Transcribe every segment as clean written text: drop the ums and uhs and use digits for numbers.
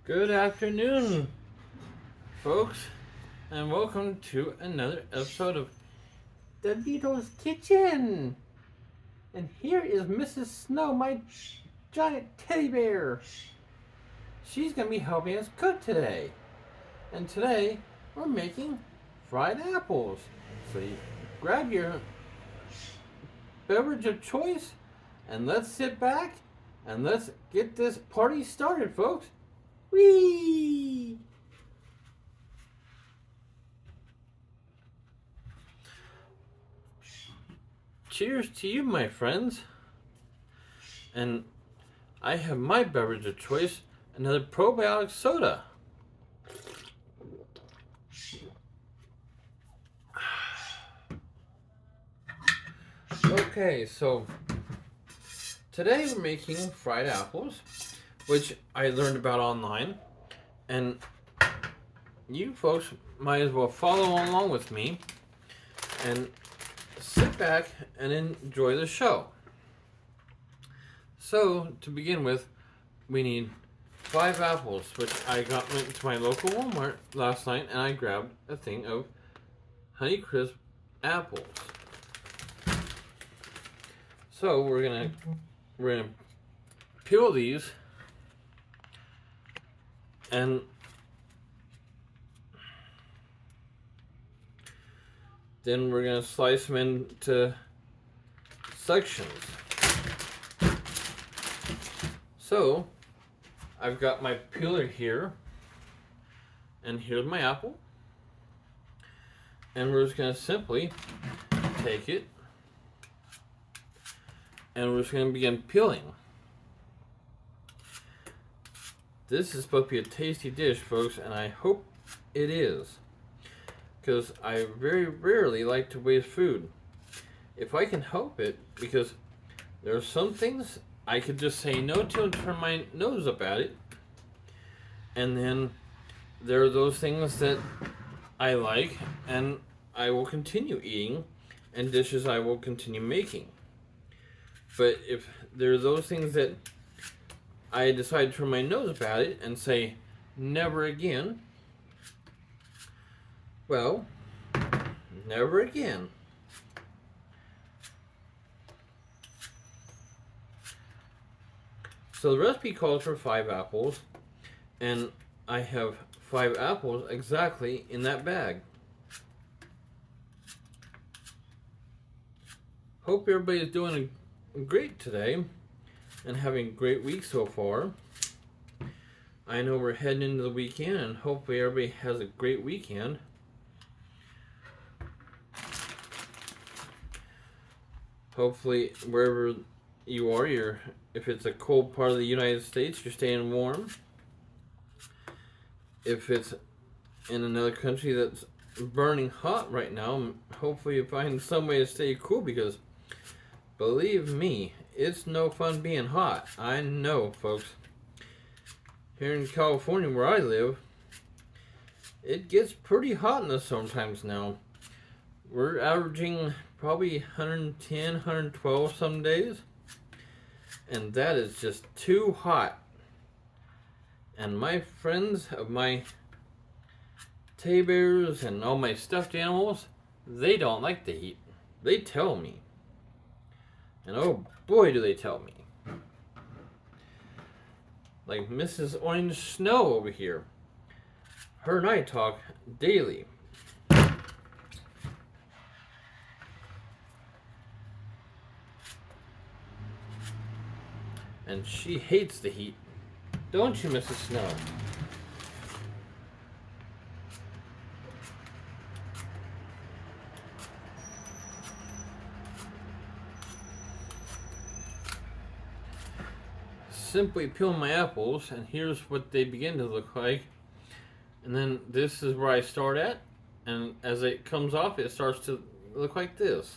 Good afternoon, folks, and welcome to another episode of The Beatles Kitchen. And here is Mrs. Snow, my giant teddy bear. She's going to be helping us cook today. And today, we're making fried apples. So you grab your beverage of choice, and let's sit back, and let's get this party started, folks. Whee! Cheers to you, my friends. And I have my beverage of choice, another probiotic soda. Okay, so today we're making fried apples, which I learned about online. And you folks might as well follow along with me and sit back and enjoy the show. So, to begin with, we need 5 apples, which I went to my local Walmart last night and I grabbed a thing of Honeycrisp apples. So we're gonna peel these and then we're gonna slice them into sections. So I've got my peeler here, and here's my apple, and we're just gonna simply take it and we're just gonna begin peeling. This is supposed to be a tasty dish, folks, and I hope it is, because I very rarely like to waste food if I can help it, because there are some things I could just say no to and turn my nose up at it, and then there are those things that I like and I will continue eating, and dishes I will continue making. But if there are those things that I decide to turn my nose up at it and say never again, well, never again. So the recipe calls for 5 apples, and I have 5 apples exactly in that bag. Hope everybody's doing great today and having a great week so far. I know we're heading into the weekend, and hopefully everybody has a great weekend. Hopefully wherever you are, if it's a cold part of the United States, you're staying warm. If it's in another country that's burning hot right now, hopefully you find some way to stay cool, because believe me, it's no fun being hot. I know, folks. Here in California where I live, it gets pretty hot in the summertimes now. We're averaging probably 110, 112 some days. And that is just too hot. And my friends of my teddy bears and all my stuffed animals, they don't like the heat. They tell me. And oh boy, do they tell me. Like Mrs. Orange Snow over here. Her and I talk daily. And she hates the heat. Don't you, Mrs. Snow? Simply peel my apples, and here's what they begin to look like. And then this is where I start at, and as it comes off, it starts to look like this.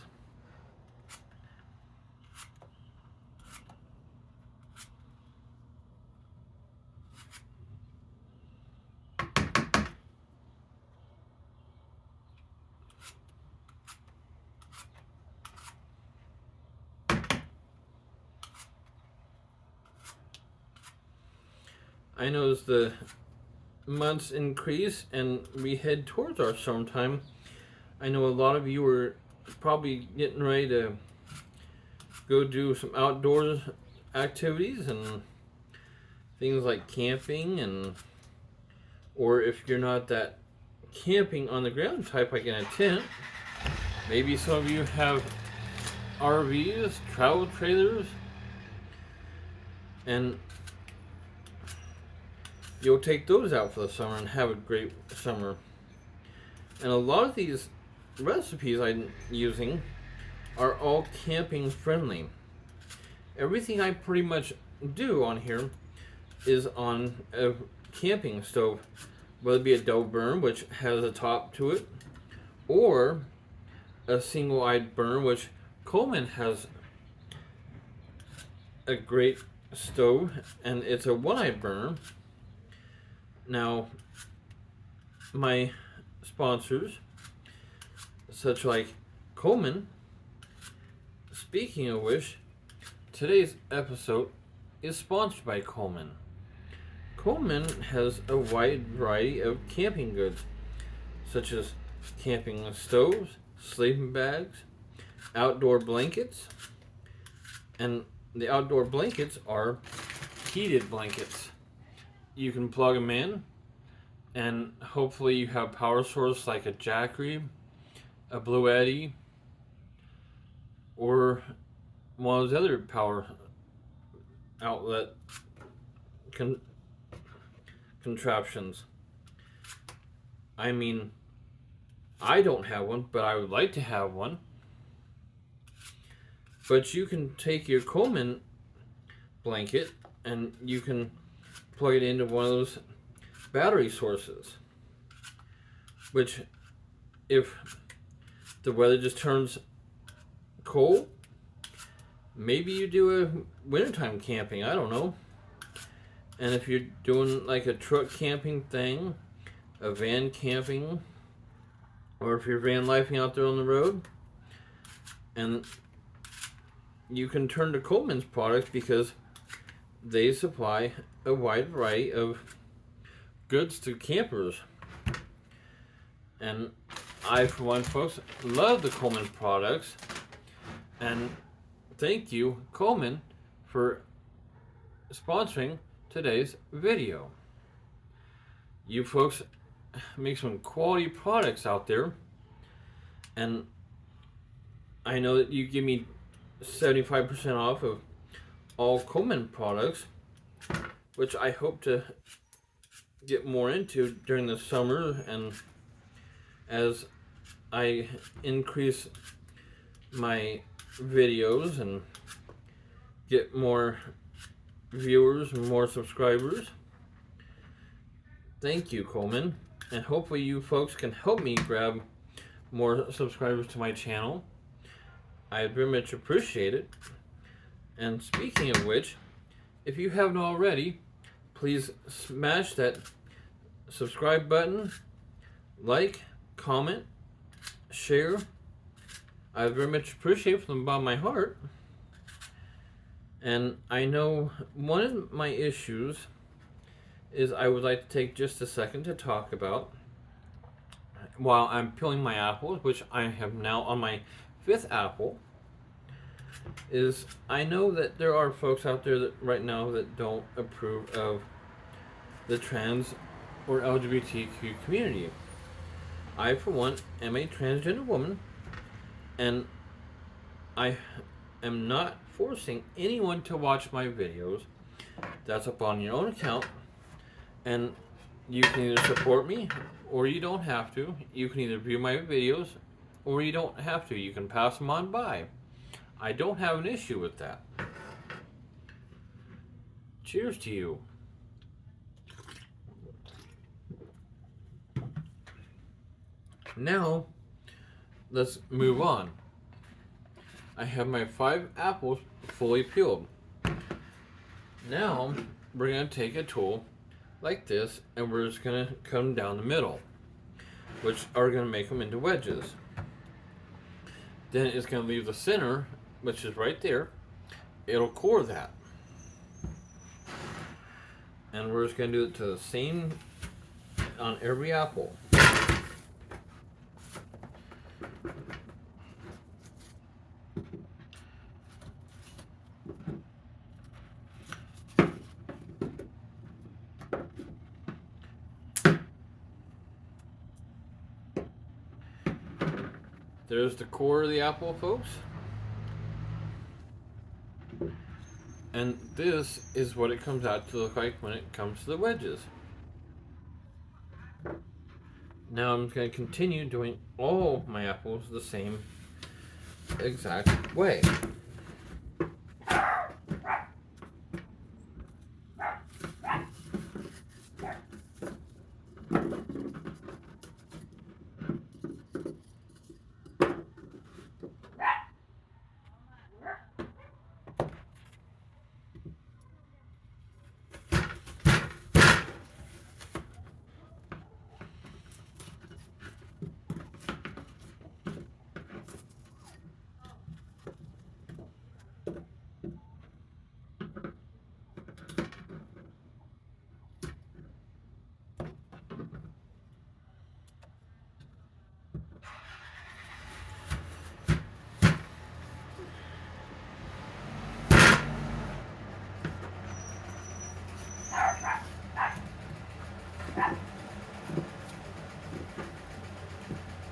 I know as the months increase and we head towards our summertime, I know a lot of you are probably getting ready to go do some outdoors activities and things like camping, and or if you're not that camping on the ground type like in a tent, maybe some of you have RVs, travel trailers, and you'll take those out for the summer and have a great summer. And a lot of these recipes I'm using are all camping friendly. Everything I pretty much do on here is on a camping stove, whether it be a double burn, which has a top to it, or a single-eyed burn, which Coleman has a great stove, and it's a one-eyed burner. Now, my sponsors, such like Coleman, speaking of which, today's episode is sponsored by Coleman. Coleman has a wide variety of camping goods, such as camping stoves, sleeping bags, outdoor blankets, and the outdoor blankets are heated blankets. You can plug them in, and hopefully you have power source like a Jackery, a Blue Eddy, or one of those other power outlet contraptions. I mean, I don't have one, but I would like to have one. But you can take your Coleman blanket and you can plug it into one of those battery sources, which if the weather just turns cold, maybe you do a wintertime camping, I don't know. And if you're doing like a truck camping thing, a van camping, or if you're van lifing out there on the road, and you can turn to Coleman's products because they supply a wide variety of goods to campers. And I, for one, folks, love the Coleman products. And thank you, Coleman, for sponsoring today's video. You folks make some quality products out there, and I know that you give me 75% off of all Coleman products, which I hope to get more into during the summer, and as I increase my videos and get more viewers and more subscribers. Thank you, Coleman, and hopefully you folks can help me grab more subscribers to my channel. I very much appreciate it. And speaking of which, if you haven't already, please smash that subscribe button, like, comment, share. I very much appreciate it from the bottom of my heart. And I know one of my issues is I would like to take just a second to talk about while I'm peeling my apples, which I have now on my 5th apple, is I know that there are folks out there that right now that don't approve of the trans or LGBTQ community. I, for one, am a transgender woman, and I am not forcing anyone to watch my videos. That's up on your own account, and you can either support me or you don't have to. You can either view my videos or you don't have to. You can pass them on by. I don't have an issue with that. Cheers to you. Now, let's move on. I have my 5 apples fully peeled. Now, we're going to take a tool like this, and we're just going to cut them down the middle, which are going to make them into wedges. Then it's going to leave the center, which is right there. It'll core that. And we're just going to do it to the same on every apple. There's the core of the apple, folks. And this is what it comes out to look like when it comes to the wedges. Now I'm going to continue doing all my apples the same exact way.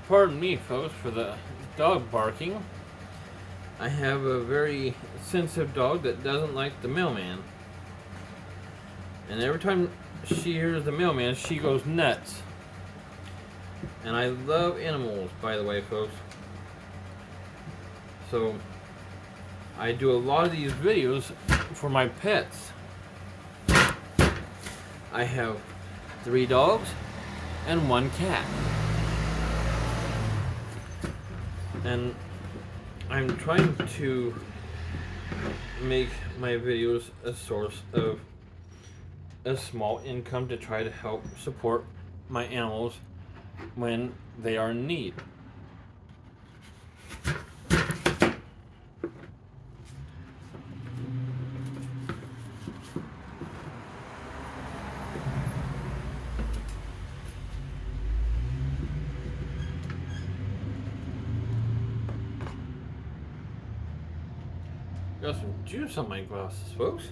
Pardon me, folks, for the dog barking. I have a very sensitive dog that doesn't like the mailman. And every time she hears the mailman, she goes nuts. And I love animals, by the way, folks. So, I do a lot of these videos for my pets. I have 3 dogs and 1 cat. And I'm trying to make my videos a source of a small income to try to help support my animals when they are in need. Got some juice on my glasses, folks.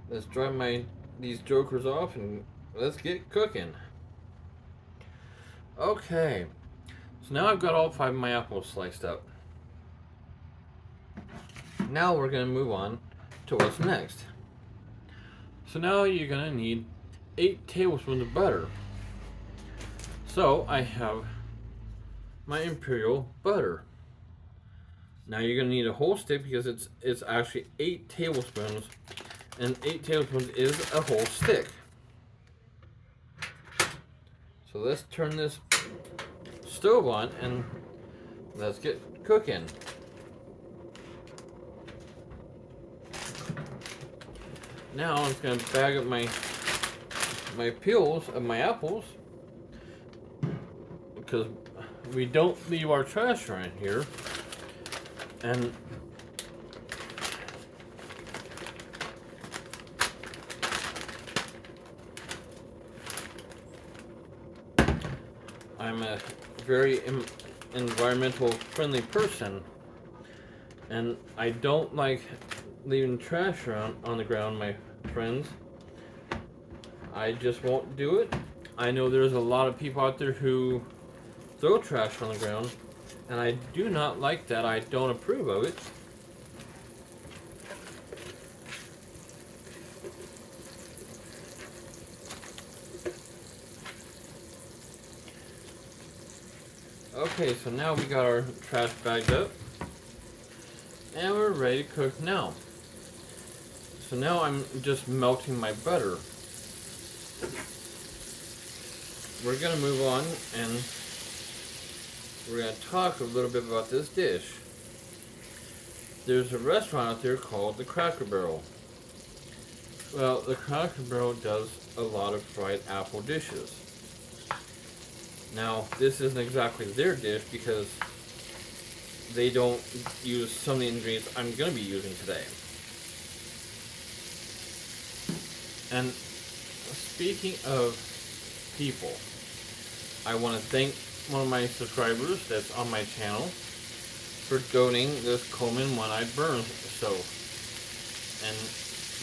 Let's dry these jokers off and let's get cooking. Okay, so now I've got all 5 of my apples sliced up. Now we're going to move on to what's next. So now you're going to need 8 tablespoons of butter. So I have my imperial butter. Now you're going to need a whole stick because it's actually 8 tablespoons, and 8 tablespoons is a whole stick. So let's turn this stove on and let's get cooking. Now I'm just going to bag up my peels of my apples, because we don't leave our trash around here. And I'm a very environmental friendly person, and I don't like leaving trash around on the ground, my friends. I just won't do it. I know there's a lot of people out there who throw trash on the ground, and I do not like that. I don't approve of it. Okay, so now we got our trash bagged up, and we're ready to cook now. So now I'm just melting my butter. We're gonna move on and we're going to talk a little bit about this dish. There's a restaurant out there called the Cracker Barrel. Well, the Cracker Barrel does a lot of fried apple dishes. Now, this isn't exactly their dish because they don't use some of the ingredients I'm going to be using today. And speaking of people, I want to thank one of my subscribers that's on my channel for donating this Coleman One-Eyed Burn soap. And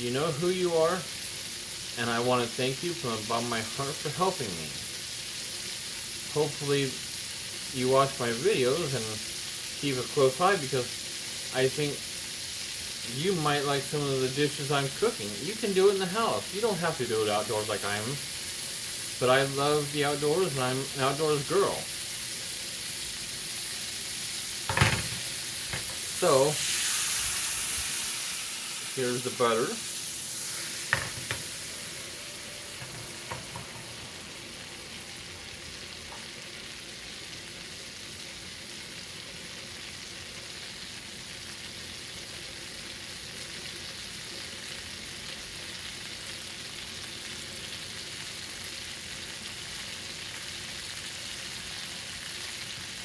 you know who you are, and I want to thank you from the bottom of my heart for helping me. Hopefully you watch my videos and keep a close eye, because I think you might like some of the dishes I'm cooking. You can do it in the house. You don't have to do it outdoors like I am. But I love the outdoors, and I'm an outdoors girl. So, here's the butter.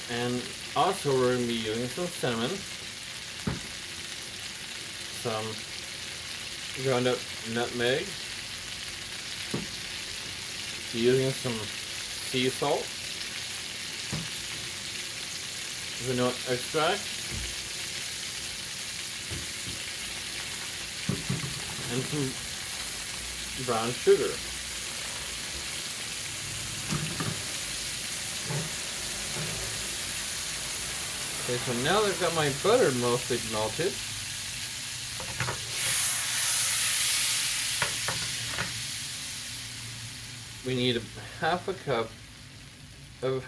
And also we're going to be using some cinnamon, some ground up nutmeg, using some sea salt, vanilla extract, and some brown sugar. Okay, so now that I've got my butter mostly melted, we need half a cup of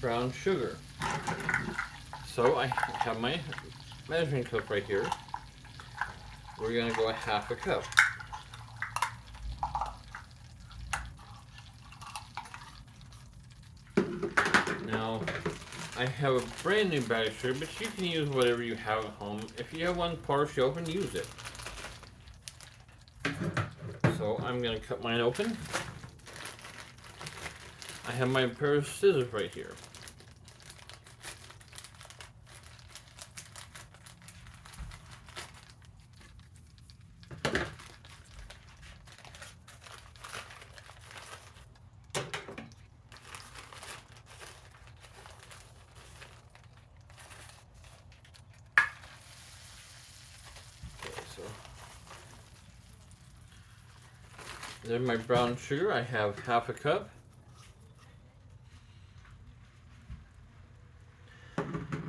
brown sugar. So I have my measuring cup right here. We're going to go a half a cup. Now, I have a brand new bag of sugar, but you can use whatever you have at home. If you have one partially open, use it. So I'm going to cut mine open. I have my pair of scissors right here. There's my brown sugar. I have half a cup. And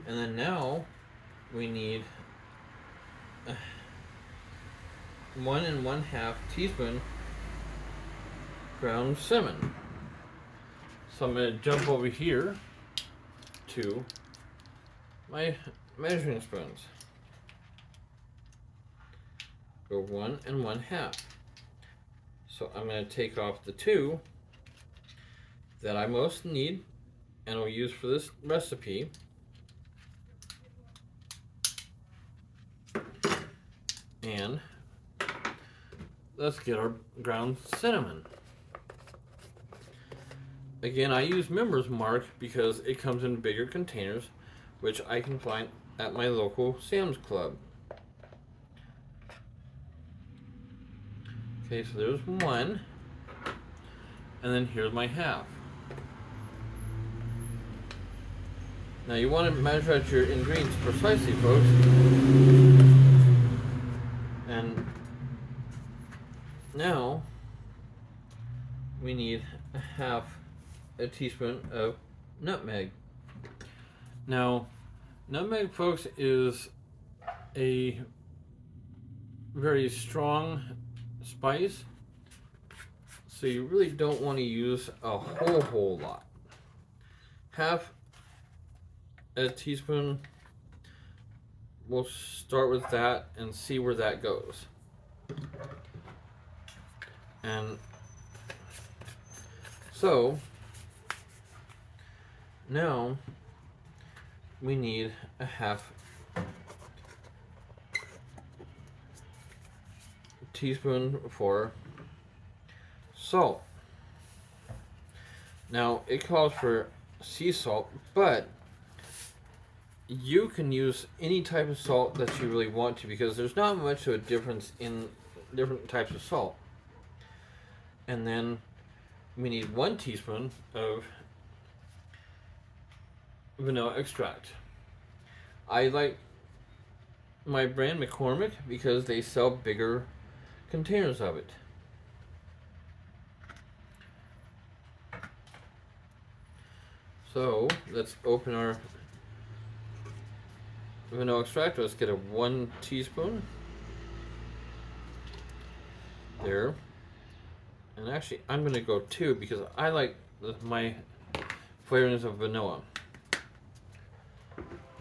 then now we need 1 1/2 teaspoon ground cinnamon. So I'm going to jump over here to my measuring spoons. Go 1 1/2. So I'm going to take off the 2 that I most need and will use for this recipe. And let's get our ground cinnamon. Again, I use Members Mark because it comes in bigger containers, which I can find at my local Sam's Club. Okay, so there's 1, and then here's my half. Now you want to measure out your ingredients precisely, folks. And now we need half a teaspoon of nutmeg. Now, nutmeg, folks, is a very strong spice, so you really don't want to use a whole lot. Half a teaspoon, we'll start with that and see where that goes. And so now we need a half teaspoon for salt. Now it calls for sea salt, but you can use any type of salt that you really want to because there's not much of a difference in different types of salt. And then we need 1 teaspoon of vanilla extract. I like my brand McCormick because they sell bigger containers of it. So let's open our vanilla extract. Let's get a 1 teaspoon. There. And actually, I'm going to go 2 because I like my flavorings of vanilla.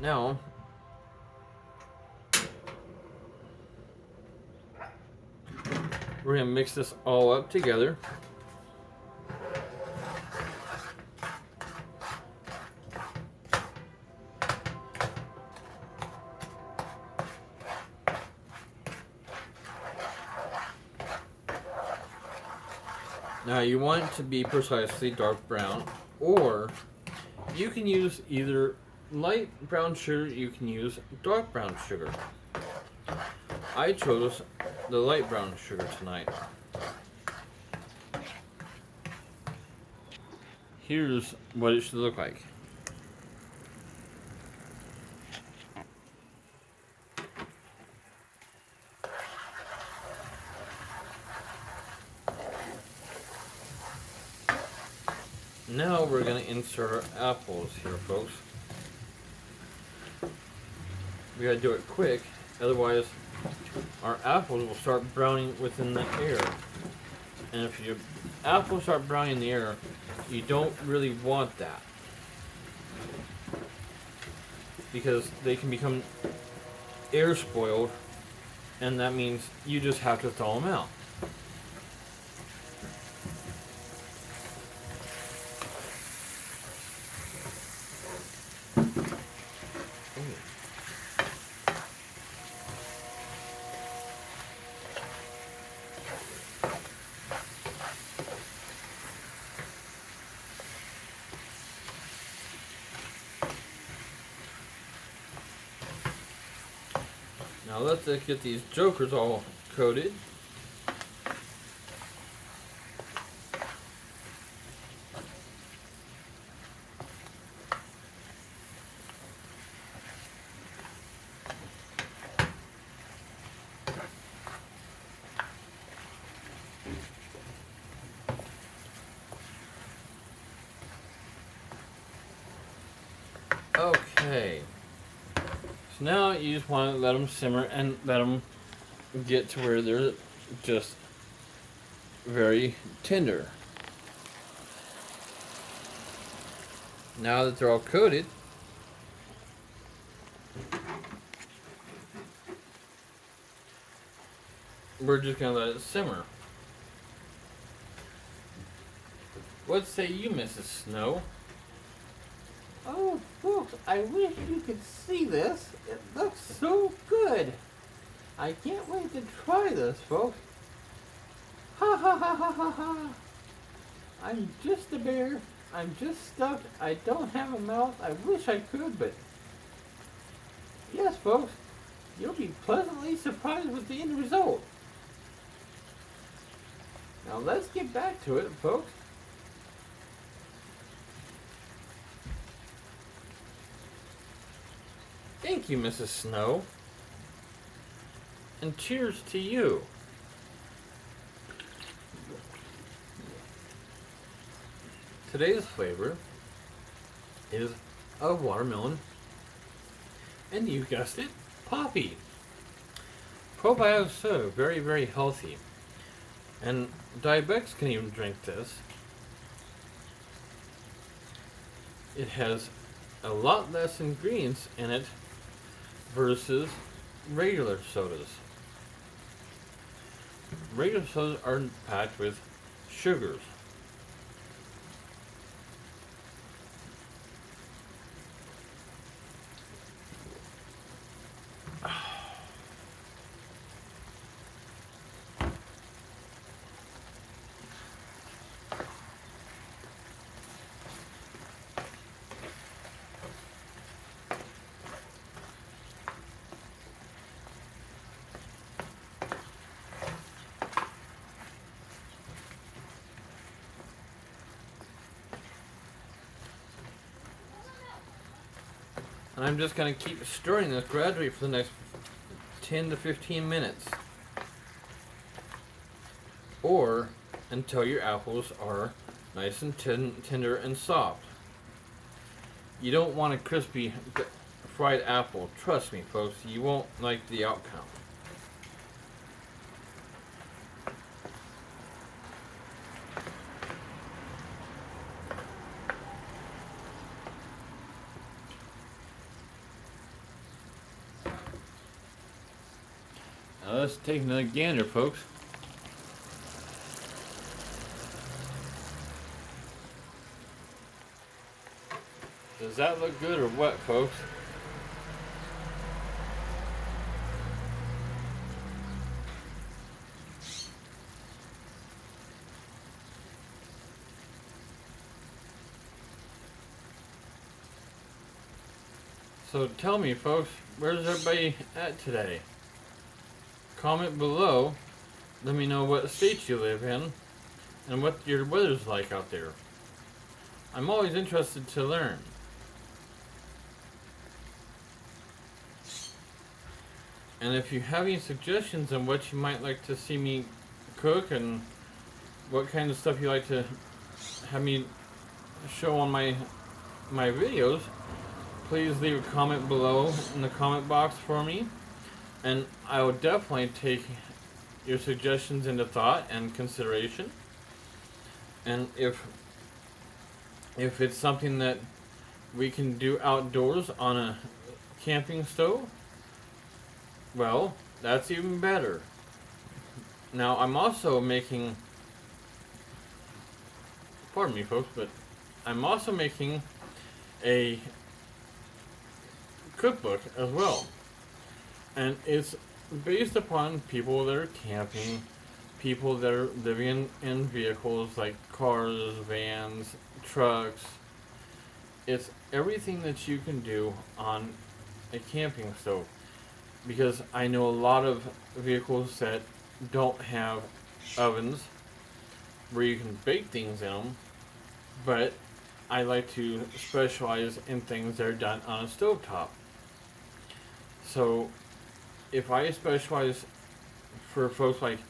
Now, we're going to mix this all up together. Now you want it to be precisely dark brown, or you can use either light brown sugar, you can use dark brown sugar. I chose the light brown sugar tonight. Here's what it should look like. Now we're going to insert our apples here, folks. We got to do it quick, otherwise our apples will start browning within the air. And if your apples start browning in the air, you don't really want that, because they can become air spoiled, and that means you just have to thaw them out. Now let's get these jokers all coated. Okay. So now you just want to let them simmer and let them get to where they're just very tender. Now that they're all coated, we're just going to let it simmer. What say you, Mrs. Snow? Oh, folks, I wish you could see this. It looks so good. I can't wait to try this, folks. Ha ha ha ha ha ha. I'm just a bear. I'm just stuffed. I don't have a mouth. I wish I could, but yes, folks, you'll be pleasantly surprised with the end result. Now let's get back to it, folks. Thank you, Mrs. Snow. And cheers to you. Today's flavor is of watermelon, and you guessed it, poppy. Probiotic soda, very, very healthy. And diabetics can even drink this. It has a lot less ingredients in it versus regular sodas. Regular sodas are packed with sugars. And I'm just going to keep stirring this gradually for the next 10 to 15 minutes. Or until your apples are nice and tender and soft. You don't want a crispy fried apple. Trust me, folks, you won't like the outcome. Now let's take another gander, folks. Does that look good or what, folks? So tell me, folks, where's everybody at today? Comment below. Let me know what state you live in and what your weather's like out there. I'm always interested to learn. And if you have any suggestions on what you might like to see me cook and what kind of stuff you like to have me show on my videos, please leave a comment below in the comment box for me, and I will definitely take your suggestions into thought and consideration. And if it's something that we can do outdoors on a camping stove, well, that's even better. Now, I'm also making, pardon me folks, but I'm also making a cookbook as well. And it's based upon people that are camping, people that are living in vehicles like cars, vans, trucks. It's everything that you can do on a camping stove. Because I know a lot of vehicles that don't have ovens where you can bake things in them, but I like to specialize in things that are done on a stovetop. So if I specialize for folks like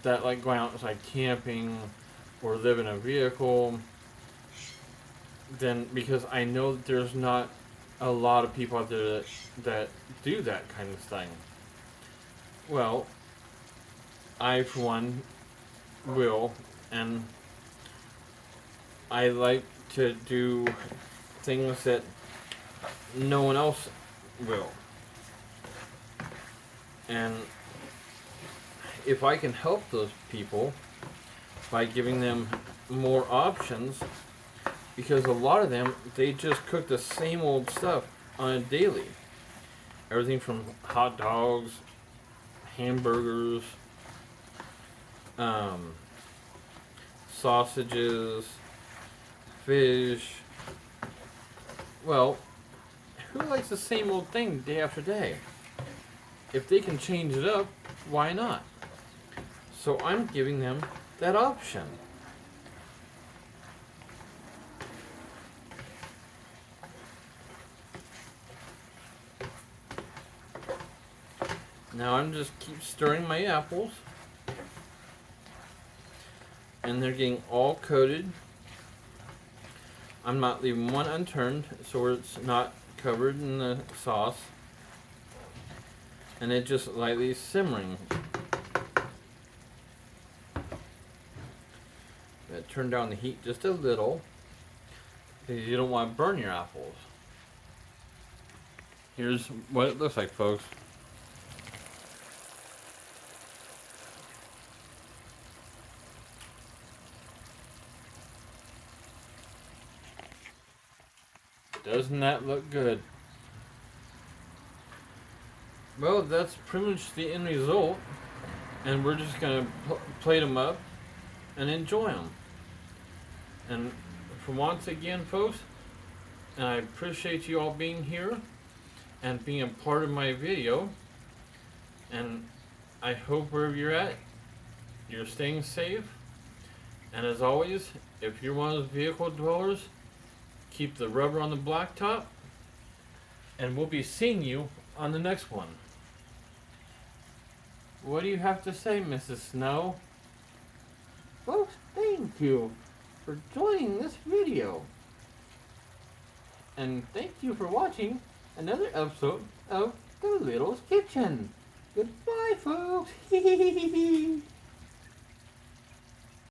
that, like going out like camping or live in a vehicle, then because I know that there's not a lot of people out there that do that kind of thing. Well, I for one will, and I like to do things that no one else will. And if I can help those people by giving them more options, because a lot of them, they just cook the same old stuff on a daily. Everything from hot dogs, hamburgers, sausages, fish. Well, who likes the same old thing day after day? If they can change it up, why not? So I'm giving them that option. Now I'm just keep stirring my apples, and they're getting all coated. I'm not leaving one unturned so it's not covered in the sauce, and it's just lightly simmering. Turn down the heat just a little because you don't want to burn your apples. Here's what it looks like, folks. Doesn't that look good? Well, that's pretty much the end result, and we're just gonna plate them up and enjoy them. And for once again, folks, and I appreciate you all being here and being a part of my video, and I hope wherever you're at, you're staying safe. And as always, if you're one of those vehicle dwellers, keep the rubber on the blacktop And we'll be seeing you on the next one. What do you have to say, Mrs. Snow? Folks, thank you for joining this video. And thank you for watching another episode of The Little's Kitchen. Goodbye, folks.